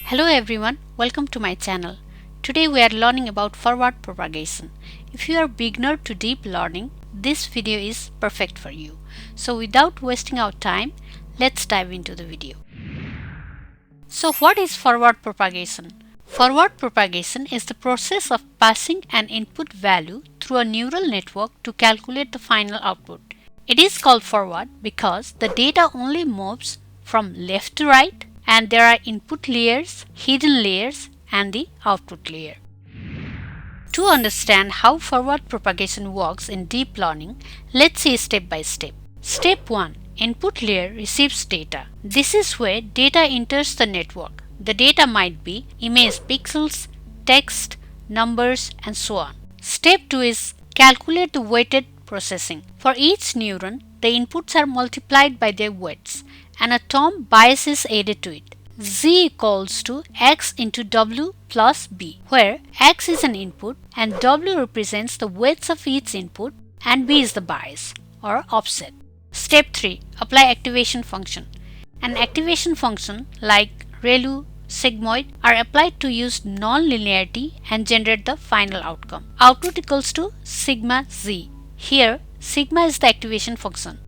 Hello everyone, welcome to my channel. Today we are learning about forward propagation. If you are beginner to deep learning, this video is perfect for you. So without wasting our time, let's dive into the video. So what is forward propagation? Forward propagation is the process of passing an input value through a neural network to calculate the final output. It is called forward because the data only moves from left to right and there are input layers, hidden layers, and the output layer. To understand how forward propagation works in deep learning, let's see step by step. Step 1. Input layer receives data. This is where data enters the network. The data might be image pixels, text, numbers, and so on. Step 2 is calculate the weighted processing. For each neuron, the inputs are multiplied by their weights and a term bias is added to it. Z equals to X into W plus B, where X is an input and W represents the weights of each input and B is the bias or offset. Step 3. Apply activation function. An activation function like ReLU, sigmoid are applied to use non-linearity and generate the final outcome. Output equals to sigma Z. Here, sigma is the activation function.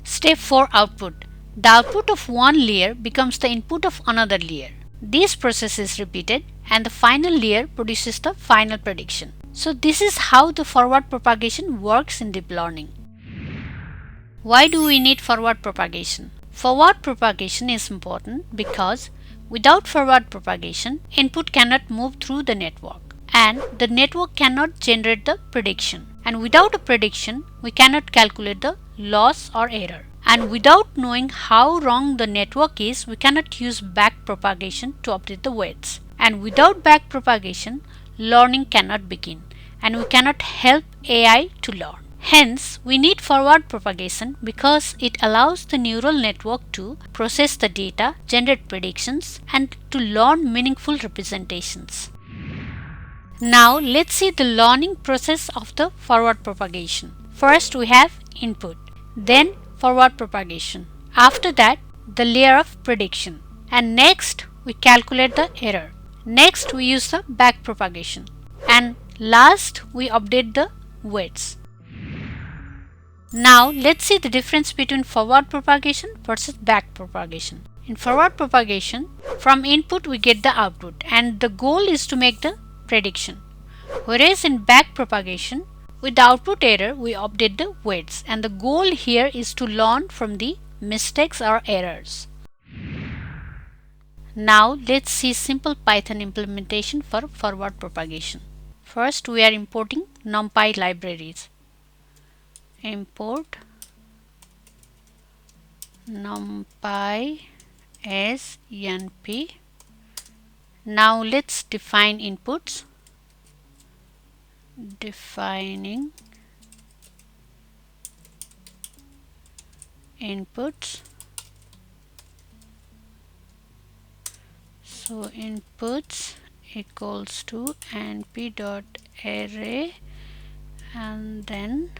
Step 4. Output. The output of one layer becomes the input of another layer. This process is repeated and the final layer produces the final prediction. So this is how the forward propagation works in deep learning. Why do we need forward propagation? Forward propagation is important because without forward propagation, input cannot move through the network and the network cannot generate the prediction. And without a prediction, we cannot calculate the loss or error. And without knowing how wrong the network is, we cannot use back propagation to update the weights. And without back propagation, learning cannot begin and we cannot help AI to learn. Hence, we need forward propagation because it allows the neural network to process the data, generate predictions, and to learn meaningful representations. Now, let's see the learning process of the forward propagation. First, we have input, then forward propagation. After that, the layer of prediction. And next, we calculate the error. Next, we use the back propagation. And last, we update the weights. Now, let's see the difference between forward propagation versus back propagation. In forward propagation, from input we get the output and the goal is to make the prediction. Whereas in back propagation, with the output error, we update the weights and the goal here is to learn from the mistakes or errors. Now, let's see simple Python implementation for forward propagation. First, we are importing NumPy libraries. Import NumPy as NP. Now let's define inputs. Defining inputs. So inputs equals to np.array and then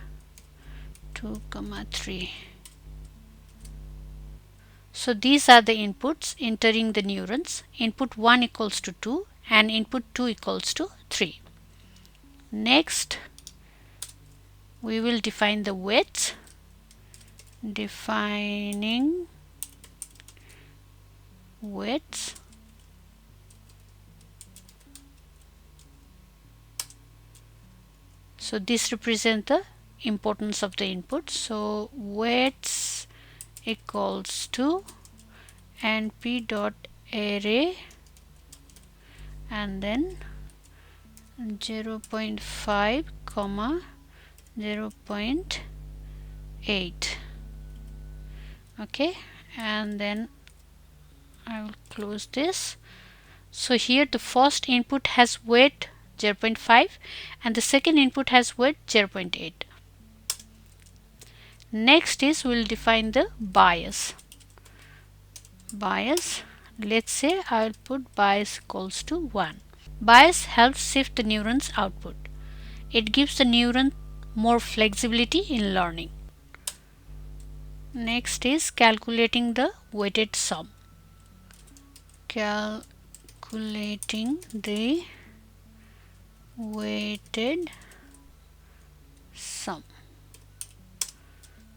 2, 3. So these are the inputs entering the neurons. Input 1 equals to 2 and input 2 equals to 3. Next, we will define the weights. Defining weights. So this represents the importance of the input. So weights equals to np.array and then 0.5 comma 0.8. Okay, and then I will close this. So here the first input has weight 0.5 and the second input has weight 0.8. Next is we will define the bias. Bias, let's say I will put bias equals to 1. Bias helps shift the neuron's output. It gives the neuron more flexibility in learning. Next is calculating the weighted sum. calculating the weighted sum.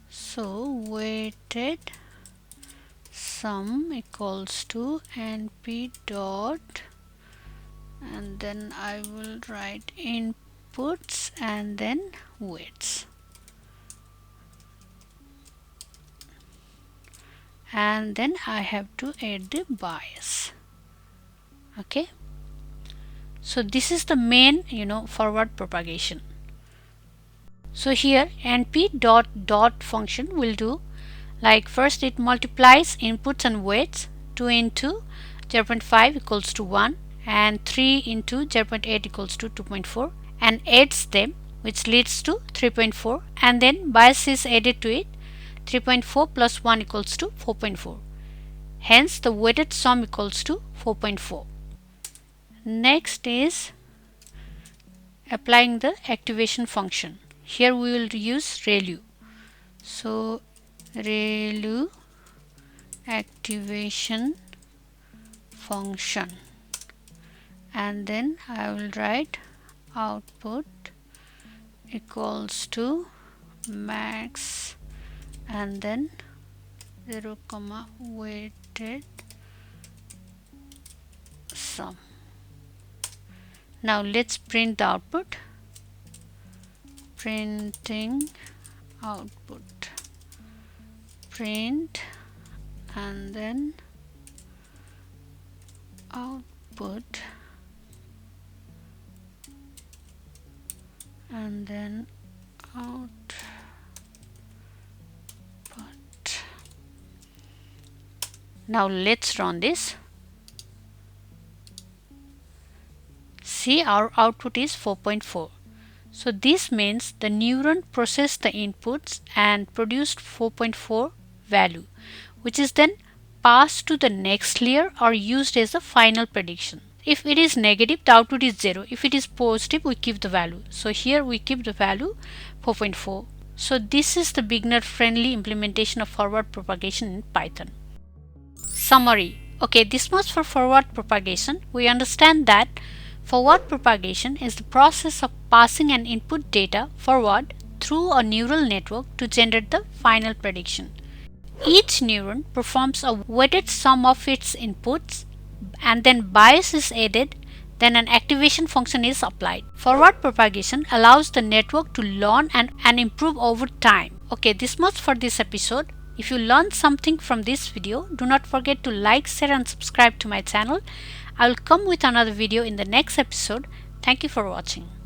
So weighted sum equals to np dot, and then I will write inputs and then weights, and then I have to add the bias. Okay, so this is the main forward propagation. So here np dot function will do like first it multiplies inputs and weights. 2 into 0.5 equals to 1 and 3 into 0.8 equals to 2.4 and adds them, which leads to 3.4, and then bias is added to it. 3.4 plus 1 equals to 4.4. Hence the weighted sum equals to 4.4. Next is applying the activation function. Here we will use ReLU. So ReLU activation function, and then I will write output equals to max and then 0 comma weighted sum. Now let's print the output. Printing output, print and then output and then output. Now let's run this. See, our output is 4.4. So this means the neuron processed the inputs and produced 4.4 value, which is then passed to the next layer or used as a final prediction. If it is negative, the output is 0. If it is positive, we keep the value. So here we keep the value 4.4. So this is the beginner friendly implementation of forward propagation in Python. Summary. Okay, this much for forward propagation. We understand that forward propagation is the process of passing an input data forward through a neural network to generate the final prediction. Each neuron performs a weighted sum of its inputs and then bias is added, then an activation function is applied. Forward propagation allows the network to learn and improve over time. Okay, this much for this episode. If you learned something from this video, do not forget to like, share and subscribe to my channel. I will come with another video in the next episode. Thank you for watching.